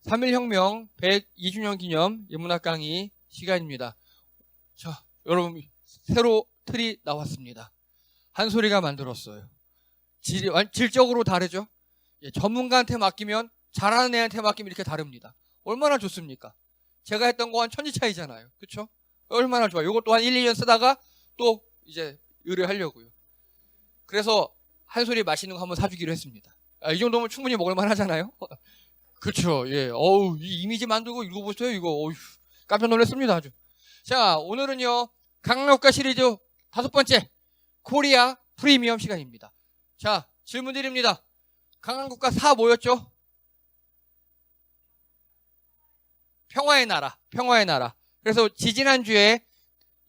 3.1혁명 102주년 기념 인문학 강의 시간입니다. 자, 여러분 새로 틀이 나왔습니다. 한소리가 만들었어요. 질적으로 다르죠? 예, 전문가한테 맡기면 잘하는 애한테 맡기면 이렇게 다릅니다. 얼마나 좋습니까? 제가 했던 거 한 천지 차이잖아요. 그렇죠? 얼마나 좋아요. 이것도 한 1, 2년 쓰다가 또 이제 의뢰하려고요. 그래서 한소리 맛있는 거 한번 사주기로 했습니다. 이 정도면 충분히 먹을만 하잖아요. 그렇죠. 예. 어우, 이 이미지 만들고 읽어보세요. 이거. 어휴, 깜짝 놀랐습니다. 아주. 자, 오늘은요, 강남국가 시리즈 5번째 코리아 프리미엄 시간입니다. 자, 질문 드립니다. 강남국가 4 뭐였죠? 평화의 나라. 평화의 나라. 그래서 지지난주에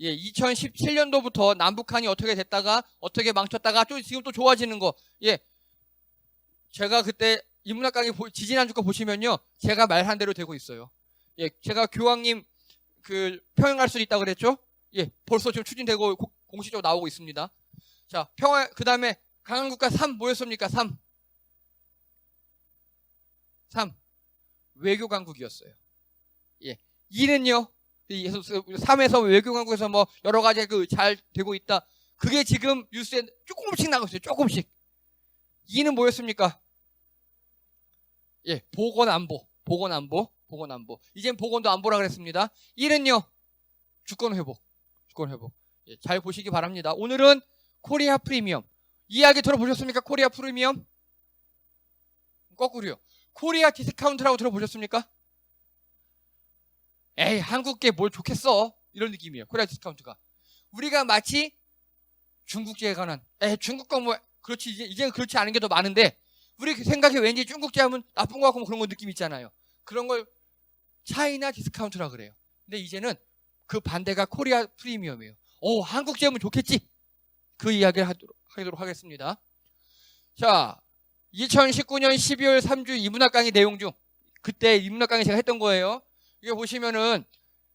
2017년도부터 남북한이 어떻게 됐다가 어떻게 망쳤다가 또 지금 또 좋아지는 거. 예. 제가 그때 인문학 강의 지지난주 거 보시면요. 제가 말한 대로 되고 있어요. 예. 제가 교황님 평행할 수 있다고 그랬죠? 예. 벌써 지금 추진되고 공식적으로 나오고 있습니다. 자, 그다음에 강한국가 3 뭐였습니까? 3. 외교 강국이었어요. 예. 2는요. 3에서 외교 강국에서 뭐 여러 가지 잘 되고 있다. 그게 지금 뉴스에 조금씩 나가고 있어요. 조금씩. 2는 뭐였습니까? 예, 보건안보. 이젠 보건도 안보라 그랬습니다. 1은요, 주권 회복. 예, 잘 보시기 바랍니다. 오늘은 코리아 프리미엄. 이야기 들어보셨습니까? 코리아 프리미엄? 거꾸로요. 코리아 디스카운트라고 들어보셨습니까? 에이, 한국계 뭘 좋겠어. 이런 느낌이에요. 코리아 디스카운트가. 우리가 마치 중국제에 관한, 중국 거 뭐, 그렇지, 이제는 그렇지 않은 게 더 많은데, 우리 생각에 왠지 중국제 하면 나쁜 거 같고 뭐 그런 거 느낌 있잖아요. 그런 걸 차이나 디스카운트라 그래요. 근데 이제는 그 반대가 코리아 프리미엄이에요. 한국제 하면 좋겠지. 그 이야기를 하도록 하겠습니다. 자, 2019년 12월 3주 인문학 강의 내용 중 그때 인문학 강의 제가 했던 거예요. 이게 보시면은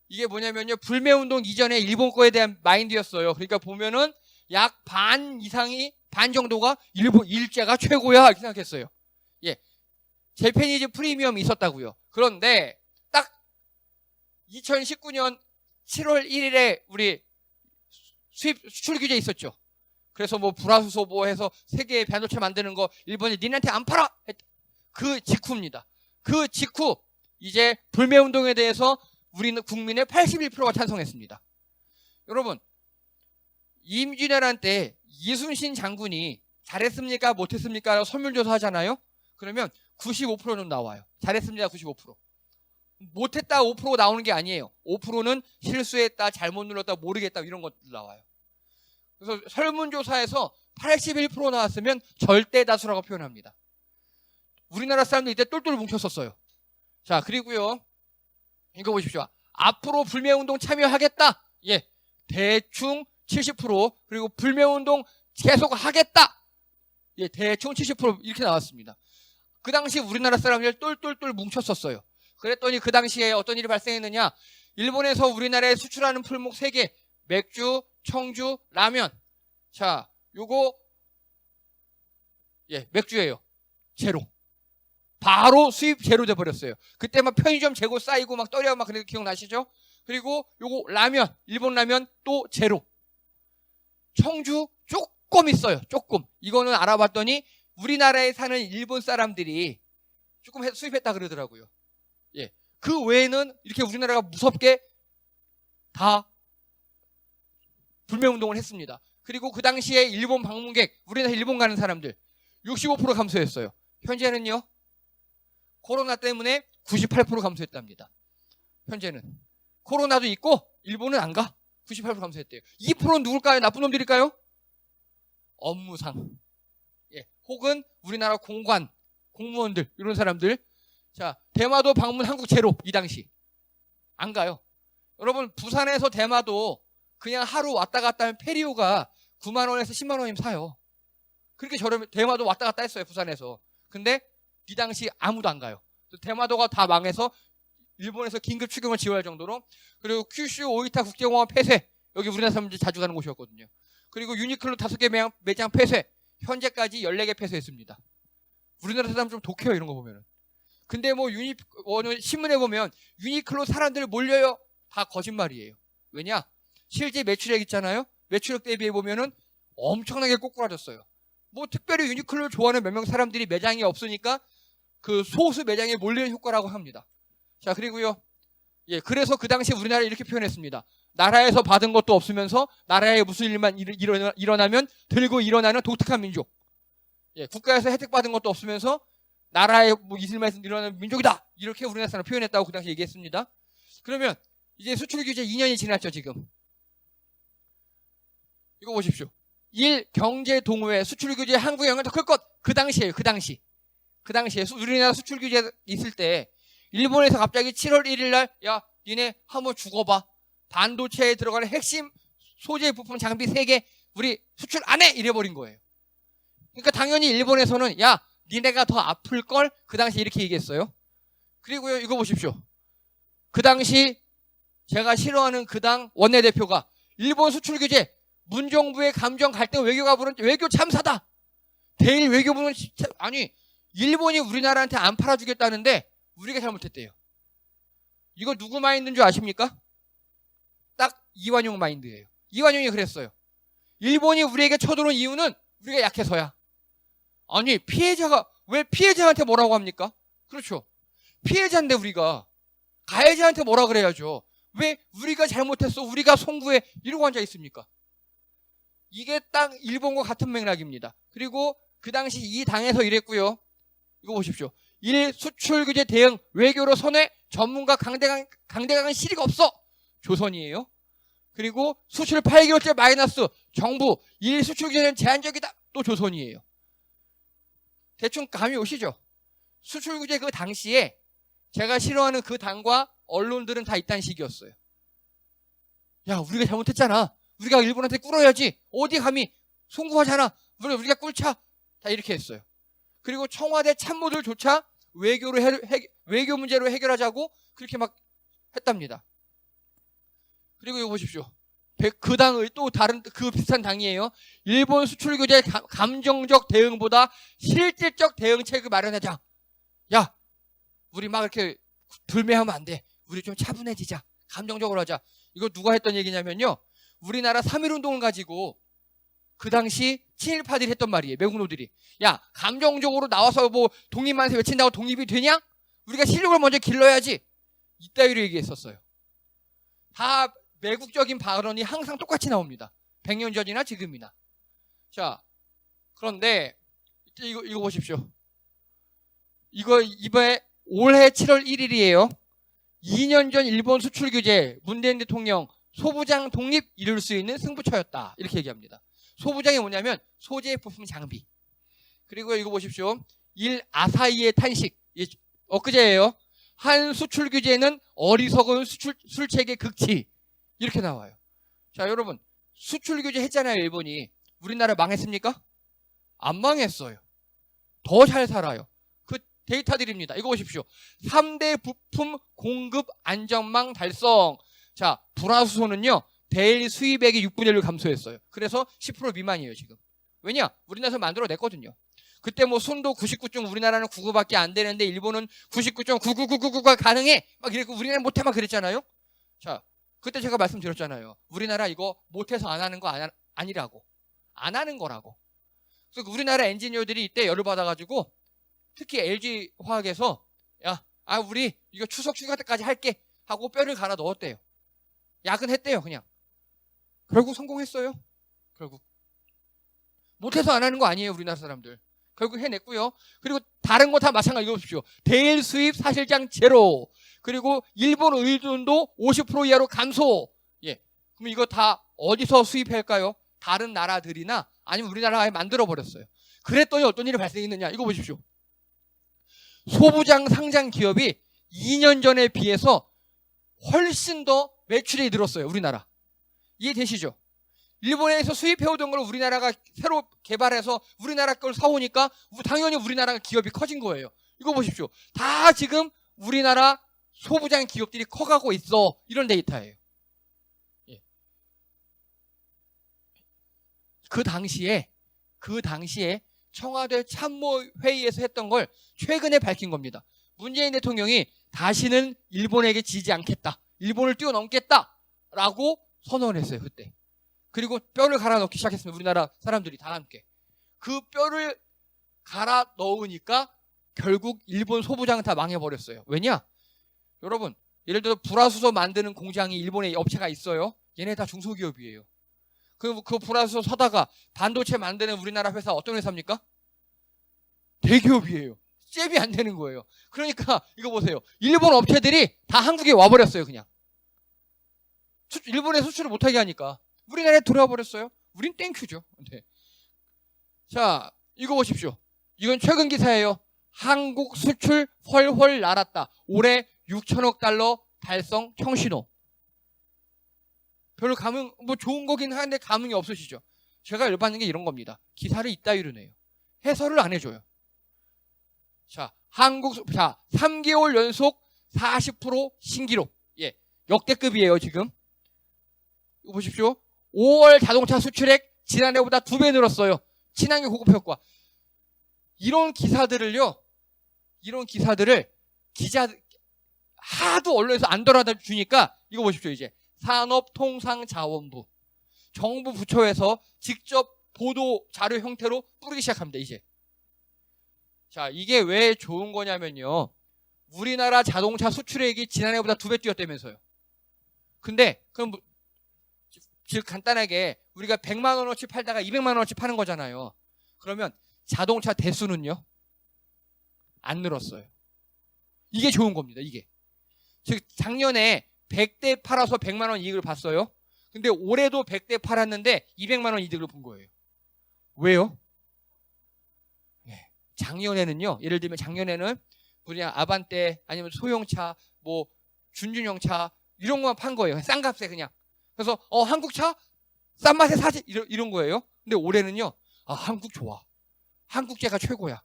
이게 뭐냐면요. 불매운동 이전에 일본 거에 대한 마인드였어요. 그러니까 보면은 약 반 정도가 일본 일제가 최고야 이렇게 생각했어요. 예, 재패니즈 프리미엄이 있었다고요. 그런데 딱 2019년 7월 1일에 우리 수출 규제 있었죠. 그래서 뭐 불화수소 뭐 해서 세계에 반도체 만드는 거 일본이 니네한테 안 팔아. 그 직후입니다. 그 직후 이제 불매운동에 대해서 우리는 국민의 81%가 찬성했습니다. 여러분, 임진왜란 때 이순신 장군이 잘했습니까? 못했습니까? 설문조사 하잖아요? 그러면 95%는 나와요. 잘했습니다. 95%. 못했다 5% 나오는 게 아니에요. 5%는 실수했다, 잘못 눌렀다, 모르겠다 이런 것들 나와요. 그래서 설문조사에서 81% 나왔으면 절대 다수라고 표현합니다. 우리나라 사람들 이때 똘똘 뭉쳤었어요. 자, 그리고요. 이거 보십시오. 앞으로 불매운동 참여하겠다. 예. 대충 70%. 그리고 불매운동 계속 하겠다. 예, 대충 70% 이렇게 나왔습니다. 그 당시 우리나라 사람들 똘똘똘 뭉쳤었어요. 그랬더니 그 당시에 어떤 일이 발생했느냐. 일본에서 우리나라에 수출하는 품목 3개. 맥주, 청주, 라면. 자, 요거 맥주예요. 제로. 바로 수입 제로 돼버렸어요. 그때 막 편의점 재고 쌓이고 막 떨려 막 그래도 기억나시죠? 그리고 요거 라면, 일본 라면 또 제로. 청주 조금 있어요. 조금. 이거는 알아봤더니 우리나라에 사는 일본 사람들이 조금 수입했다 그러더라고요. 예. 그 외에는 이렇게 우리나라가 무섭게 다 불매운동을 했습니다. 그리고 그 당시에 일본 방문객, 우리나라 일본 가는 사람들 65% 감소했어요. 현재는요. 코로나 때문에 98% 감소했답니다. 현재는. 코로나도 있고 일본은 안 가. 98% 감소했대요. 2%는 누굴까요? 나쁜 놈들일까요? 업무상. 예. 혹은 우리나라 공무원들, 이런 사람들. 자, 대마도 방문 한국 제로, 이 당시. 안 가요. 여러분, 부산에서 대마도 그냥 하루 왔다 갔다 하면 페리오가 9만원에서 10만원이면 사요. 그렇게 저렴해. 대마도 왔다 갔다 했어요, 부산에서. 근데 이 당시 아무도 안 가요. 대마도가 다 망해서 일본에서 긴급 추경을 지원할 정도로. 그리고 큐슈 오이타 국제공항 폐쇄. 여기 우리나라 사람들이 자주 가는 곳이었거든요. 그리고 유니클로 5개 매장 폐쇄. 현재까지 14개 폐쇄했습니다. 우리나라 사람 좀 독해요, 이런 거 보면은. 근데 뭐 어느 신문에 보면 유니클로 사람들 몰려요. 다 거짓말이에요. 왜냐? 실제 매출액 있잖아요. 매출액 대비해 보면은 엄청나게 꼬꾸라졌어요. 뭐 특별히 유니클로를 좋아하는 몇 명 사람들이 매장이 없으니까 그 소수 매장에 몰리는 효과라고 합니다. 자, 그리고요. 예, 그래서 그 당시에 우리나라 이렇게 표현했습니다. 나라에서 받은 것도 없으면서 나라에 무슨 일만 일어나면 들고 일어나는 독특한 민족. 예, 국가에서 혜택 받은 것도 없으면서 나라에 뭐 일만 일어나는 민족이다. 이렇게 우리나라 사람 표현했다고 그 당시에 얘기했습니다. 그러면 이제 수출 규제 2년이 지났죠, 지금. 이거 보십시오. 1. 경제 동호회 수출 규제 한국에 영향이 더 클 것. 그 당시에요. 그 당시에 우리나라 수출 규제 있을 때 일본에서 갑자기 7월 1일 날 야, 니네 한번 죽어봐. 반도체에 들어가는 핵심 소재 부품 장비 3개 우리 수출 안 해! 이래버린 거예요. 그러니까 당연히 일본에서는 야, 니네가 더 아플 걸 그 당시에 이렇게 얘기했어요. 그리고요, 이거 보십시오. 그 당시 제가 싫어하는 그 당 원내대표가 일본 수출 규제 문정부의 감정 갈등 외교가 부른 외교 참사다. 대일 외교부는 진짜 아니 일본이 우리나라한테 안 팔아주겠다는데 우리가 잘못했대요. 이거 누구 마인드인 줄 아십니까? 딱 이완용 마인드예요. 이완용이 그랬어요. 일본이 우리에게 쳐들어온 이유는 우리가 약해서야. 아니 피해자가 왜 피해자한테 뭐라고 합니까? 그렇죠. 피해자인데 우리가 가해자한테 뭐라 그래야죠. 왜 우리가 잘못했어 우리가 송구해 이러고 앉아 있습니까? 이게 딱 일본과 같은 맥락입니다. 그리고 그 당시 이 당에서 이랬고요. 이거 보십시오. 1. 수출 규제 대응 외교로 선회 전문가 강대강은 실의가 없어. 조선이에요. 그리고 수출 8개월째 마이너스 정부 1. 수출 규제는 제한적이다. 또 조선이에요. 대충 감이 오시죠? 수출 규제 그 당시에 제가 싫어하는 그 당과 언론들은 다 있다는 식이었어요. 야, 우리가 잘못했잖아. 우리가 일본한테 꿇어야지. 어디 감히 송구하잖아. 우리가 꿇자. 다 이렇게 했어요. 그리고 청와대 참모들조차 외교 문제로 해결하자고 그렇게 막 했답니다. 그리고 이거 보십시오. 그 당의 또 다른 그 비슷한 당이에요. 일본 수출 규제 감정적 대응보다 실질적 대응책을 마련하자. 야, 우리 막 이렇게 불매하면 안 돼. 우리 좀 차분해지자. 감정적으로 하자. 이거 누가 했던 얘기냐면요. 우리나라 3.1운동을 가지고 그 당시 친일파들이 했던 말이에요. 매국노들이. 야, 감정적으로 나와서 뭐 독립만세 외친다고 독립이 되냐? 우리가 실력을 먼저 길러야지. 이따위로 얘기했었어요. 다 매국적인 발언이 항상 똑같이 나옵니다. 100년 전이나 지금이나. 자, 그런데 이거 보십시오. 이번에 올해 7월 1일이에요. 2년 전 일본 수출 규제 문재인 대통령 소부장 독립 이룰 수 있는 승부처였다. 이렇게 얘기합니다. 소부장이 뭐냐면 소재 부품 장비. 그리고 이거 보십시오. 1. 아사히의 탄식. 엊그제예요. 한 수출 규제는 어리석은 술책의 극치. 이렇게 나와요. 자, 여러분 수출 규제 했잖아요. 일본이. 우리나라 망했습니까? 안 망했어요. 더 잘 살아요. 그 데이터 드립니다. 이거 보십시오. 3대 부품 공급 안전망 달성. 자, 불화수소는요. 대일 수입액이 6분의 1을 감소했어요. 그래서 10% 미만이에요, 지금. 왜냐? 우리나라에서 만들어냈거든요. 그때 뭐 순도 99점 우리나라는 99밖에 안 되는데 일본은 99.99999가 가능해. 막 이랬고 우리나라는 못해 막 그랬잖아요. 자, 그때 제가 말씀드렸잖아요. 우리나라 이거 못해서 안 하는 거 아니라고. 안 하는 거라고. 그래서 우리나라 엔지니어들이 이때 열을 받아가지고 특히 LG화학에서 야, 우리 이거 추석 휴가 때까지 할게 하고 뼈를 갈아 넣었대요. 야근했대요, 그냥. 결국 성공했어요. 결국. 못해서 안 하는 거 아니에요, 우리나라 사람들. 결국 해냈고요. 그리고 다른 거 다 마찬가지. 이거 보십시오. 대일 수입 사실상 제로. 그리고 일본 의존도 50% 이하로 감소. 예. 그럼 이거 다 어디서 수입할까요? 다른 나라들이나 아니면 우리나라에 만들어버렸어요. 그랬더니 어떤 일이 발생했느냐. 이거 보십시오. 소부장 상장 기업이 2년 전에 비해서 훨씬 더 매출이 늘었어요. 우리나라. 이해되시죠? 일본에서 수입해오던 걸 우리나라가 새로 개발해서 우리나라 걸 사오니까 당연히 우리나라 기업이 커진 거예요. 이거 보십시오. 다 지금 우리나라 소부장 기업들이 커가고 있어. 이런 데이터예요. 예. 그 당시에 청와대 참모회의에서 했던 걸 최근에 밝힌 겁니다. 문재인 대통령이 다시는 일본에게 지지 않겠다. 일본을 뛰어넘겠다라고 선언을 했어요. 그때. 그리고 뼈를 갈아 넣기 시작했습니다. 우리나라 사람들이 다 함께. 그 뼈를 갈아 넣으니까 결국 일본 소부장은 다 망해버렸어요. 왜냐? 여러분, 예를 들어 불화수소 만드는 공장이 일본에 업체가 있어요. 얘네 다 중소기업이에요. 그 불화수소 사다가 반도체 만드는 우리나라 회사 어떤 회사입니까? 대기업이에요. 잽이 안 되는 거예요. 그러니까 이거 보세요. 일본 업체들이 다 한국에 와버렸어요. 그냥. 일본에 수출을 못하게 하니까. 우리나라에 들어와 버렸어요. 우린 땡큐죠. 네. 자, 이거 보십시오. 이건 최근 기사예요. 한국 수출 훨훨 날았다. 올해 6천억 달러 달성 청신호. 별로 감흥, 뭐 좋은 거긴 한데 감흥이 없으시죠? 제가 열받는 게 이런 겁니다. 기사를 이따위로 내요. 해설을 안 해줘요. 자, 3개월 연속 40% 신기록. 예, 역대급이에요, 지금. 이거 보십시오. 5월 자동차 수출액 지난해보다 2배 늘었어요. 친환경 고급 효과. 이런 기사들을 기자들, 하도 언론에서 안 돌아다 주니까, 이거 보십시오, 이제. 산업통상자원부. 정부 부처에서 직접 보도 자료 형태로 뿌리기 시작합니다, 이제. 자, 이게 왜 좋은 거냐면요. 우리나라 자동차 수출액이 지난해보다 2배 뛰었다면서요. 근데, 그럼, 즉, 간단하게, 우리가 100만원어치 팔다가 200만원어치 파는 거잖아요. 그러면 자동차 대수는요? 안 늘었어요. 이게 좋은 겁니다, 이게. 즉, 작년에 100대 팔아서 100만원 이익을 봤어요. 근데 올해도 100대 팔았는데 200만원 이득을 본 거예요. 왜요? 작년에는요, 예를 들면 작년에는 그냥 아반떼 아니면 소형차, 뭐 준준형차 이런 거만 판 거예요. 싼 값에 그냥. 그래서 한국차 싼 맛에 사지 이런 거예요. 근데 올해는요, 한국 좋아. 한국제가 최고야.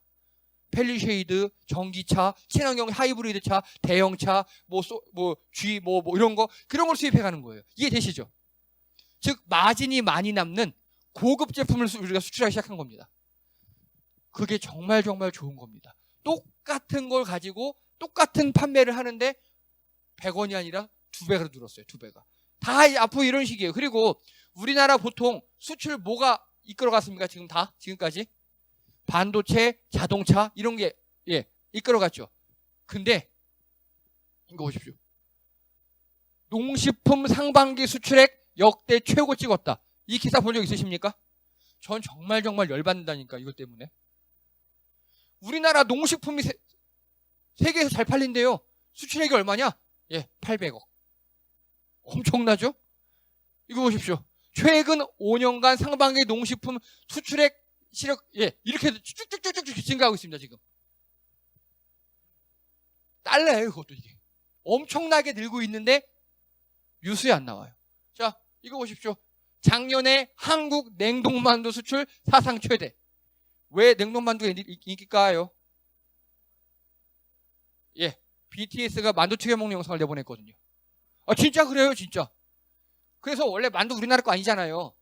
펠리쉐이드, 전기차, 친환경 하이브리드차, 대형차, G 이런 거 그런 걸 수입해 가는 거예요. 이해되시죠? 즉 마진이 많이 남는 고급 제품을 우리가 수출하기 시작한 겁니다. 그게 정말 정말 좋은 겁니다. 똑같은 걸 가지고 똑같은 판매를 하는데 100원이 아니라 2배가 늘었어요. 2배가. 다 앞으로 이런 식이에요. 그리고 우리나라 보통 수출 뭐가 이끌어갔습니까? 지금까지? 반도체, 자동차 이런 게 이끌어갔죠. 근데 이거 보십시오. 농식품 상반기 수출액 역대 최고 찍었다. 이 기사 본 적 있으십니까? 전 정말 정말 열받는다니까 이것 때문에. 우리나라 농식품이 세계에서 잘 팔린대요. 수출액이 얼마냐? 800억. 엄청나죠? 이거 보십시오. 최근 5년간 상반기 농식품 수출액 시력, 이렇게 쭉쭉쭉쭉 증가하고 있습니다, 지금. 달러예요, 그것도 이게. 엄청나게 늘고 있는데, 뉴스에 안 나와요. 자, 이거 보십시오. 작년에 한국 냉동만두 수출 사상 최대. 왜 냉동만두가 인기일까요? BTS가 만두 튀겨 먹는 영상을 내보냈거든요. 진짜 그래요, 진짜. 그래서 원래 만두 우리나라 거 아니잖아요.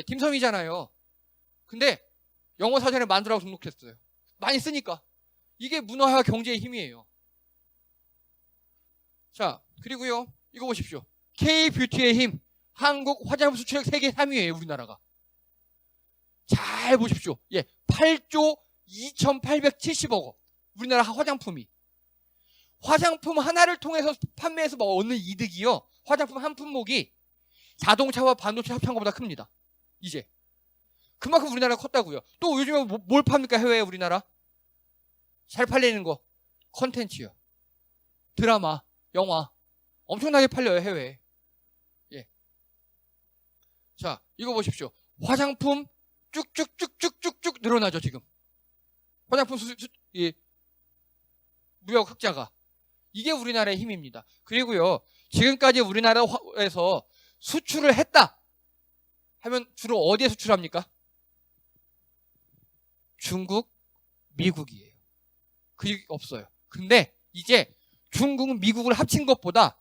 딤섬이잖아요. 근데 영어 사전에 만두라고 등록했어요. 많이 쓰니까. 이게 문화와 경제의 힘이에요. 자, 그리고요, 이거 보십시오. K-뷰티의 힘. 한국 화장품 수출액 세계 3위예요, 우리나라가. 잘 보십시오. 8조 2,870억 원. 우리나라 화장품이. 화장품 하나를 통해서 판매해서 얻는 이득이요. 화장품 한 품목이 자동차와 반도체 합친 것보다 큽니다. 이제. 그만큼 우리나라가 컸다고요. 또 요즘에 뭘 팝니까? 해외에 우리나라? 잘 팔리는 거. 컨텐츠요. 드라마, 영화. 엄청나게 팔려요, 해외에. 자, 이거 보십시오. 화장품 쭉쭉쭉쭉쭉쭉 늘어나죠, 지금. 화장품 무역 흑자가. 이게 우리나라의 힘입니다. 그리고요, 지금까지 우리나라에서 수출을 했다 하면 주로 어디에 수출합니까? 중국, 미국이에요. 그게 없어요. 근데 이제 중국, 미국을 합친 것보다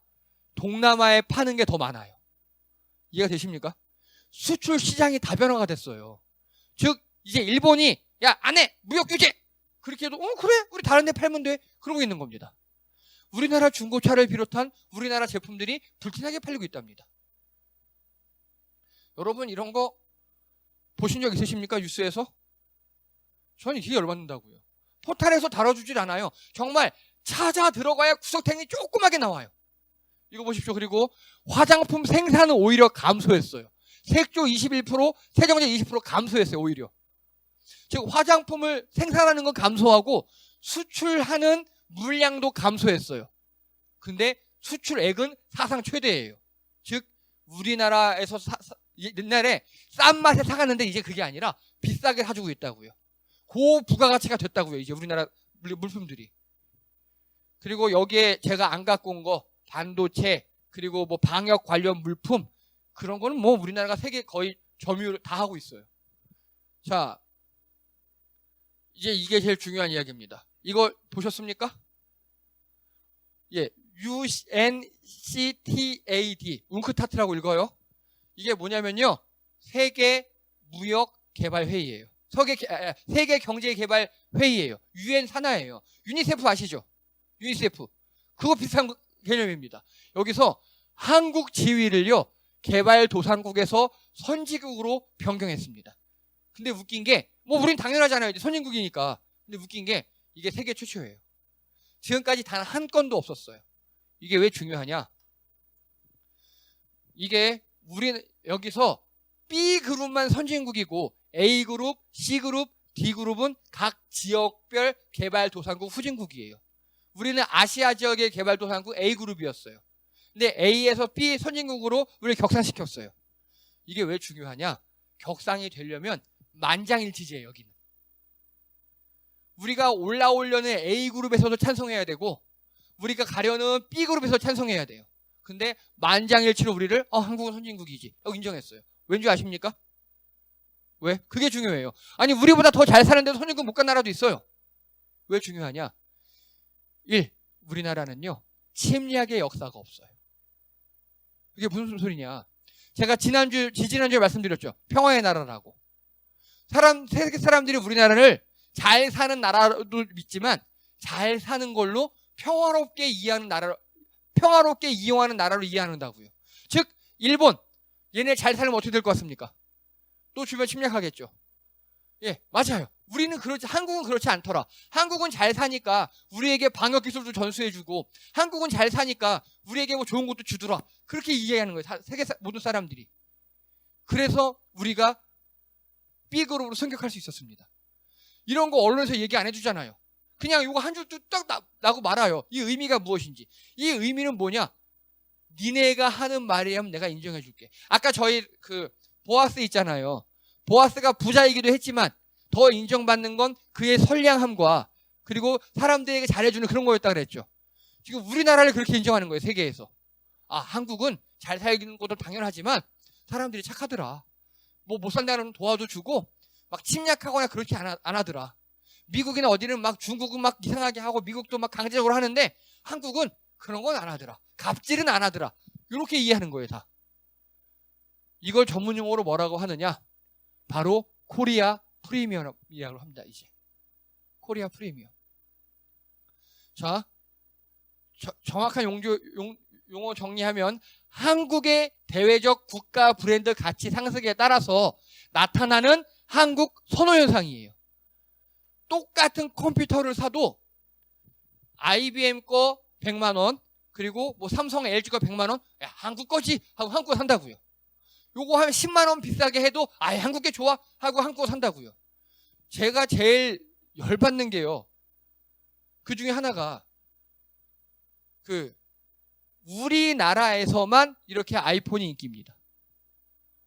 동남아에 파는 게 더 많아요. 이해가 되십니까? 수출 시장이 다변화가 됐어요. 즉 이제 일본이 안 해! 무역 규제! 그렇게 해도 그래 우리 다른 데 팔면 돼 그러고 있는 겁니다. 우리나라 중고차를 비롯한 우리나라 제품들이 불티나게 팔리고 있답니다. 여러분 이런 거 보신 적 있으십니까? 뉴스에서? 저는 이게 열받는다고요. 포탈에서 다뤄주질 않아요. 정말 찾아 들어가야 구석탱이 조그맣게 나와요. 이거 보십시오. 그리고 화장품 생산은 오히려 감소했어요. 색조 21%, 세정제 20% 감소했어요. 오히려. 즉 화장품을 생산하는 건 감소하고 수출하는 물량도 감소했어요. 근데 수출액은 사상 최대예요. 즉 우리나라에서 옛날에 싼 맛에 사갔는데 이제 그게 아니라 비싸게 사주고 있다고요. 고부가가치가 됐다고요. 이제 우리나라 물품들이. 그리고 여기에 제가 안 갖고 온 거 반도체 그리고 뭐 방역 관련 물품 그런 거는 뭐 우리나라가 세계 거의 점유율 다 하고 있어요. 자, 이제 이게 제일 중요한 이야기입니다. 이거 보셨습니까? 예, UNCTAD, 웅크타트라고 읽어요. 이게 뭐냐면요, 세계 무역 개발 회의예요. 세계 경제 개발 회의예요. UN 산하예요. 유니세프 아시죠? 유니세프. 그거 비슷한 개념입니다. 여기서 한국 지위를요, 개발도상국에서 선진국으로 변경했습니다. 근데 웃긴 게, 뭐 우린 당연하잖아요. 선진국이니까. 근데 웃긴 게 이게 세계 최초예요. 지금까지 단 한 건도 없었어요. 이게 왜 중요하냐? 이게 우리 여기서 B그룹만 선진국이고 A그룹, C그룹, D그룹은 각 지역별 개발도상국 후진국이에요. 우리는 아시아 지역의 개발도상국 A그룹이었어요. 근데 A에서 B 선진국으로 우리를 격상시켰어요. 이게 왜 중요하냐? 격상이 되려면 만장일치제예요. 여기는. 우리가 올라오려는 A그룹에서도 찬성해야 되고 우리가 가려는 B그룹에서 찬성해야 돼요. 근데 만장일치로 우리를 한국은 선진국이지 라고 인정했어요. 왠지 아십니까? 왜? 그게 중요해요. 아니 우리보다 더 잘 사는데도 선진국 못 간 나라도 있어요. 왜 중요하냐? 1. 우리나라는요 침략의 역사가 없어요. 그게 무슨 소리냐? 제가 지지난주에 말씀드렸죠. 평화의 나라라고. 세계 사람들이 우리나라를 잘 사는 나라도 믿지만 잘 사는 걸로 평화롭게 이용하는 나라로 이해한다고요. 즉 일본 얘네 잘 살면 어떻게 될 것 같습니까? 또 주변 침략하겠죠. 예, 맞아요. 한국은 그렇지 않더라. 한국은 잘 사니까 우리에게 방역 기술도 전수해주고 한국은 잘 사니까 우리에게 뭐 좋은 것도 주더라. 그렇게 이해하는 거예요. 세계 모든 사람들이. 그래서 우리가 B그룹으로 승격할 수 있었습니다. 이런 거 언론에서 얘기 안 해주잖아요. 그냥 이거 한 줄 뚝딱 나고 말아요. 이 의미가 무엇인지. 이 의미는 뭐냐? 니네가 하는 말이라면 내가 인정해줄게. 아까 저희 보아스 있잖아요. 보아스가 부자이기도 했지만 더 인정받는 건 그의 선량함과 그리고 사람들에게 잘해주는 그런 거였다 그랬죠. 지금 우리나라를 그렇게 인정하는 거예요. 세계에서. 한국은 잘 살기는 것도 당연하지만 사람들이 착하더라. 뭐 못 산다는 도와도 주고 막 침략하거나 그렇게 안 하더라. 미국이나 어디는 막 중국은 막 이상하게 하고 미국도 막 강제적으로 하는데 한국은 그런 건 안 하더라. 갑질은 안 하더라. 이렇게 이해하는 거예요, 다. 이걸 전문용어로 뭐라고 하느냐? 바로 코리아 프리미엄이라고 합니다, 이제. 코리아 프리미엄. 자, 정확한 용어 정리하면 한국의 대외적 국가 브랜드 가치 상승에 따라서 나타나는 한국 선호 현상이에요. 똑같은 컴퓨터를 사도 IBM 거 100만 원 그리고 뭐 삼성 LG 거 100만 원 한국 거지 하고 한국 거 산다고요. 요거 한 10만 원 비싸게 해도 한국 게 좋아 하고 한국 거 산다고요. 제가 제일 열받는 게요. 그 중에 하나가 우리나라에서만 이렇게 아이폰이 인기입니다.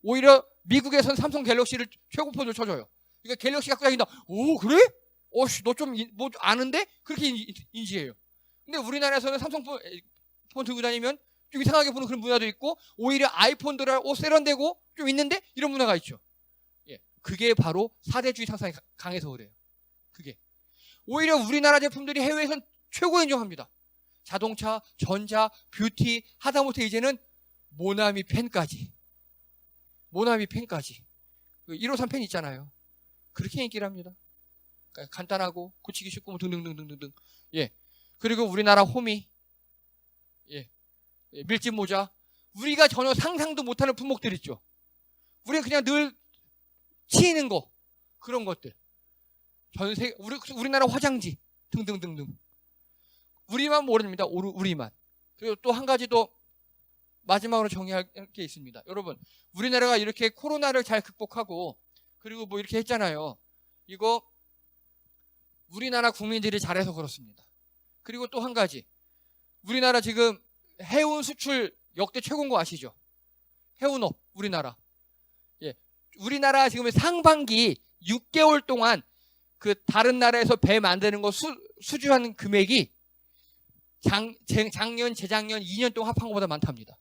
오히려 미국에선 삼성 갤럭시를 최고폰으로 쳐줘요. 그러니까 갤럭시 갖고 다닌다. 오 그래? 너 좀 뭐 아는데? 그렇게 인지해요. 근데 우리나라에서는 삼성 폰 들고 다니면 좀 이상하게 보는 그런 문화도 있고 오히려 아이폰들을 세련되고 좀 있는데 이런 문화가 있죠. 예, 그게 바로 사대주의 상상이 강해서 그래요. 그게 오히려 우리나라 제품들이 해외에선 최고 인정합니다. 자동차, 전자, 뷰티 하다못해 이제는 모나미 펜까지 153 펜 있잖아요. 그렇게 인기를 합니다. 그러니까 간단하고 고치기 쉽고 뭐 등등등등등등. 예. 그리고 우리나라 호미, 예, 밀짚 모자, 우리가 전혀 상상도 못하는 품목들 있죠. 우리가 그냥 늘 치이는 거, 그런 것들. 전 세계, 우리나라 화장지 등등등등. 우리만 모릅니다. 우리만. 그리고 또 한 가지 더 마지막으로 정리할 게 있습니다. 여러분, 우리나라가 이렇게 코로나를 잘 극복하고 그리고 뭐 이렇게 했잖아요. 이거 우리나라 국민들이 잘해서 그렇습니다. 그리고 또 한 가지, 우리나라 지금 해운 수출 역대 최고인 거 아시죠? 해운업, 우리나라. 예, 우리나라 지금 상반기 6개월 동안 그 다른 나라에서 배 만드는 거 수주한 금액이 작년, 재작년 2년 동안 합한 것보다 많답니다.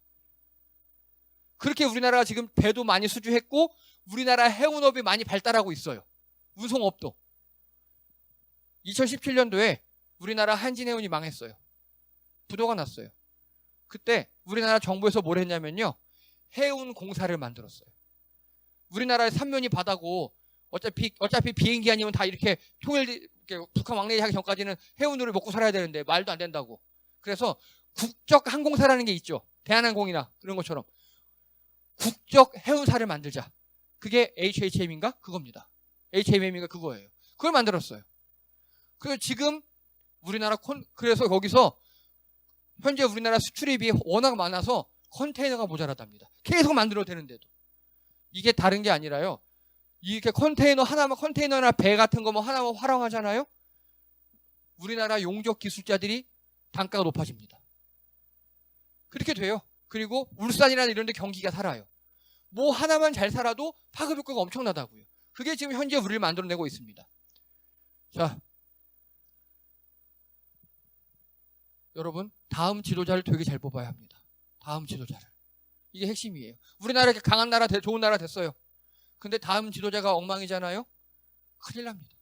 그렇게 우리나라가 지금 배도 많이 수주했고 우리나라 해운업이 많이 발달하고 있어요. 운송업도. 2017년도에 우리나라 한진해운이 망했어요. 부도가 났어요. 그때 우리나라 정부에서 뭘 했냐면요, 해운 공사를 만들었어요. 우리나라의 삼면이 바다고 어차피 비행기 아니면 다 이렇게 북한 왕래하기 전까지는 해운으로 먹고 살아야 되는데 말도 안 된다고. 그래서 국적 항공사라는 게 있죠. 대한항공이나 그런 것처럼 국적 해운사를 만들자. 그게 HHM인가? 그겁니다. HMM인가? 그거예요. 그걸 만들었어요. 그래서 지금 그래서 거기서 현재 우리나라 수출입이 워낙 많아서 컨테이너가 모자라답니다. 계속 만들어도 되는데도. 이게 다른 게 아니라요, 이렇게 컨테이너나 배 같은 거 뭐 하나만 활용하잖아요. 우리나라 용접 기술자들이 단가가 높아집니다. 그렇게 돼요. 그리고 울산이나 이런 데 경기가 살아요. 뭐 하나만 잘 살아도 파급 효과가 엄청나다고요. 그게 지금 현재 우리를 만들어내고 있습니다. 자, 여러분, 다음 지도자를 되게 잘 뽑아야 합니다. 다음 지도자를. 이게 핵심이에요. 우리나라 이렇게 강한 나라, 좋은 나라 됐어요. 근데 다음 지도자가 엉망이잖아요? 큰일 납니다.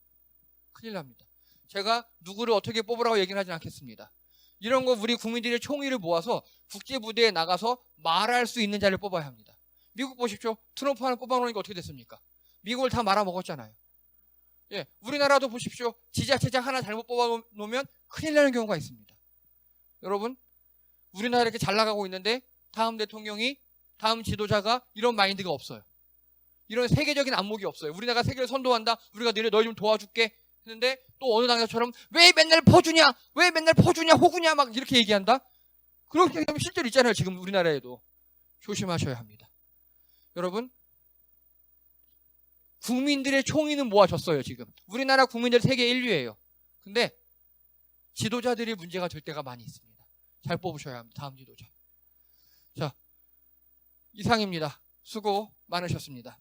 큰일 납니다. 제가 누구를 어떻게 뽑으라고 얘기는 하진 않겠습니다. 이런 거 우리 국민들의 총의를 모아서 국제무대에 나가서 말할 수 있는 자를 뽑아야 합니다. 미국 보십시오. 트럼프 하나 뽑아놓으니까 어떻게 됐습니까? 미국을 다 말아먹었잖아요. 예, 우리나라도 보십시오. 지자체장 하나 잘못 뽑아놓으면 큰일 나는 경우가 있습니다. 여러분, 우리나라 이렇게 잘 나가고 있는데 다음 대통령이, 다음 지도자가 이런 마인드가 없어요. 이런 세계적인 안목이 없어요. 우리나라가 세계를 선도한다. 우리가 너희 좀 도와줄게 했는데 또 어느 당사처럼 왜 맨날 퍼주냐, 호구냐 막 이렇게 얘기한다. 그렇게 하면 실제로 있잖아요. 지금 우리나라에도. 조심하셔야 합니다. 여러분, 국민들의 총의는 모아졌어요. 지금 우리나라 국민들 세계 1위예요. 근데 지도자들이 문제가 될 때가 많이 있습니다. 잘 뽑으셔야 합니다. 다음 지도자. 자, 이상입니다. 수고 많으셨습니다.